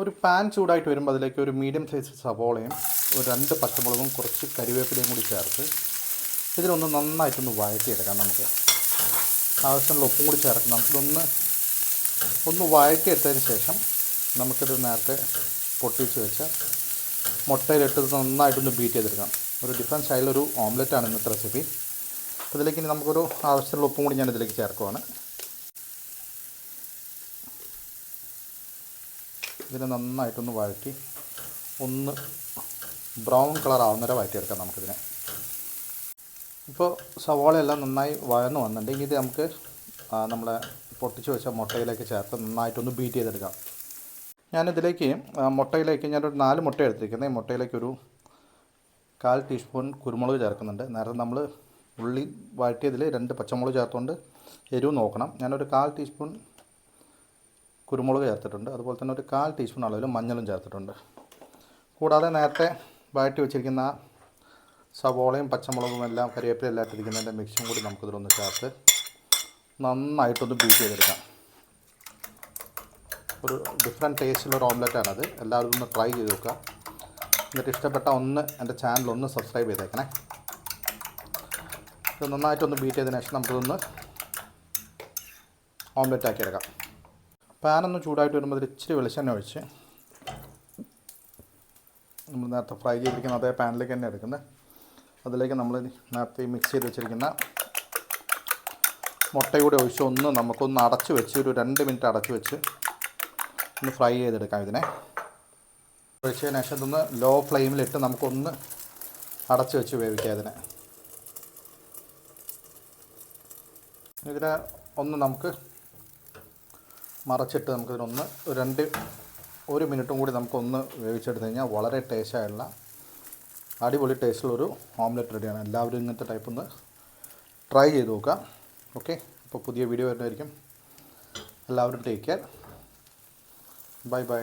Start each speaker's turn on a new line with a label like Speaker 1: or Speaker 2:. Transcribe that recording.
Speaker 1: ഒരു പാൻ ചൂടായിട്ട് വരുമ്പോൾ അതിലേക്ക് ഒരു മീഡിയം സൈസ് സവോളയും ഒരു 2 പച്ചമുളകും കുറച്ച് കരിവേപ്പിലയും കൂടി ചേർത്ത് ഇതിലൊന്ന് നന്നായിട്ടൊന്ന് വഴറ്റിയെടുക്കാം. നമുക്ക് ആവശ്യമുള്ള ഉപ്പും കൂടി ചേർത്ത് നമുക്കിതൊന്ന് വഴറ്റിയെടുത്തതിന് ശേഷം നമുക്കിത് നേരത്തെ പൊട്ടിച്ച് വെച്ച മുട്ടയിലിട്ട് നന്നായിട്ടൊന്ന് ബീറ്റ് ചെയ്തെടുക്കാം. ഒരു ഡിഫറെൻറ്റ് സ്റ്റൈലൊരു ഓംലെറ്റാണ് ഇന്നത്തെ റെസിപ്പി. അപ്പോൾ ഇതിലേക്ക് ഇനി നമുക്കൊരു ആവശ്യമുള്ള ഉപ്പും കൂടി ഞാൻ ഇതിലേക്ക് ചേർക്കുവാണ്. ഇതിനെ നന്നായിട്ടൊന്ന് വഴറ്റി ഒന്ന് ബ്രൗൺ കളർ ആവുന്നവരെ വഴറ്റിയെടുക്കാം നമുക്കിതിനെ. ഇപ്പോൾ സവാളയെല്ലാം നന്നായി വഴന്ന് വന്നിട്ടുണ്ടെങ്കിൽ ഇത് നമുക്ക് നമ്മളെ പൊട്ടിച്ച് വെച്ച മുട്ടയിലേക്ക് ചേർത്ത് നന്നായിട്ടൊന്ന് ബീറ്റ് ചെയ്തെടുക്കാം. ഞാനിതിലേക്ക് മുട്ടയിലേക്ക് ഞാനൊരു 4 മുട്ട എടുത്തിരിക്കുന്നത്. ഈ മുട്ടയിലേക്കൊരു 1/4 ടീസ്പൂൺ കുരുമുളക് ചേർക്കുന്നുണ്ട്. നേരത്തെ നമ്മൾ ഉള്ളി വഴറ്റിയതിൽ 2 പച്ചമുളക് ചേർത്തുകൊണ്ട് എരിവ് നോക്കണം. ഞാനൊരു 1/4 ടീസ്പൂൺ കുരുമുളക് ചേർത്തിട്ടുണ്ട്. അതുപോലെ തന്നെ ഒരു 1/4 ടീസ്പൂൺ അളവിൽ മഞ്ഞളും ചേർത്തിട്ടുണ്ട്. കൂടാതെ നേരത്തെ വഴറ്റി വെച്ചിരിക്കുന്ന സവോളയും പച്ചമുളകും എല്ലാം കരിവേപ്പില എല്ലാം ഇട്ടിരിക്കുന്നതിൻ്റെ മിക്സും കൂടി നമുക്കിതിലൊന്ന് ചേർത്ത് നന്നായിട്ടൊന്ന് ബീറ്റ് ചെയ്തെടുക്കാം. ഒരു ഡിഫറെൻറ്റ് ടേസ്റ്റുള്ളൊരു ഓംലെറ്റാണത്. എല്ലാവരും ഒന്ന് ട്രൈ ചെയ്ത് നോക്കുക. എന്നിട്ട് ഇഷ്ടപ്പെട്ട എൻ്റെ ചാനൽ സബ്സ്ക്രൈബ് ചെയ്തേക്കണേ. ഇത് നന്നായിട്ടൊന്ന് ബീറ്റ് ചെയ്തതിന് ശേഷം നമുക്കിതൊന്ന് ഓംലെറ്റ് എടുക്കാം. പാനൊന്ന് ചൂടായിട്ട് വരുമ്പോൾ അതിൽ ഇച്ചിരി വെളിച്ചെണ്ണ ഒഴിച്ച് നമ്മൾ നേരത്തെ ഫ്രൈ ചെയ്തിരിക്കുന്ന അതേ പാനിലേക്ക് തന്നെ എടുക്കുന്നത്. അതിലേക്ക് നമ്മൾ നേരത്തെ മിക്സ് ചെയ്ത് വെച്ചിരിക്കുന്ന മുട്ട കൂടി ഒഴിച്ച് നമുക്കൊന്ന് അടച്ച് വെച്ച് ഒരു 2 മിനിറ്റ് അടച്ച് വെച്ച് ഒന്ന് ഫ്രൈ ചെയ്തെടുക്കാം. ഇതിനെ ഒഴിച്ചതിന് ശേഷം ഇതൊന്ന് ലോ ഫ്ലെയിമിലിട്ട് നമുക്കൊന്ന് അടച്ച് വെച്ച് വേവിക്കാം. ഇതിനെ നമുക്ക് മറച്ചിട്ട് നമുക്കിതിനൊന്ന് 1 മിനിറ്റും കൂടി നമുക്കൊന്ന് വേവിച്ചെടുത്ത് കഴിഞ്ഞാൽ വളരെ ടേസ്റ്റായുള്ള അടിപൊളി ടേസ്റ്റുള്ളൊരു ഓംലെറ്റ് റെഡിയാണ്. എല്ലാവരും ഇങ്ങനത്തെ ടൈപ്പ് ഒന്ന് ട്രൈ ചെയ്ത് നോക്കുക. ഓക്കെ, അപ്പോൾ പുതിയ വീഡിയോ വരുന്നതായിരിക്കും. എല്ലാവരും ടേക്ക് കെയർ. Bye bye.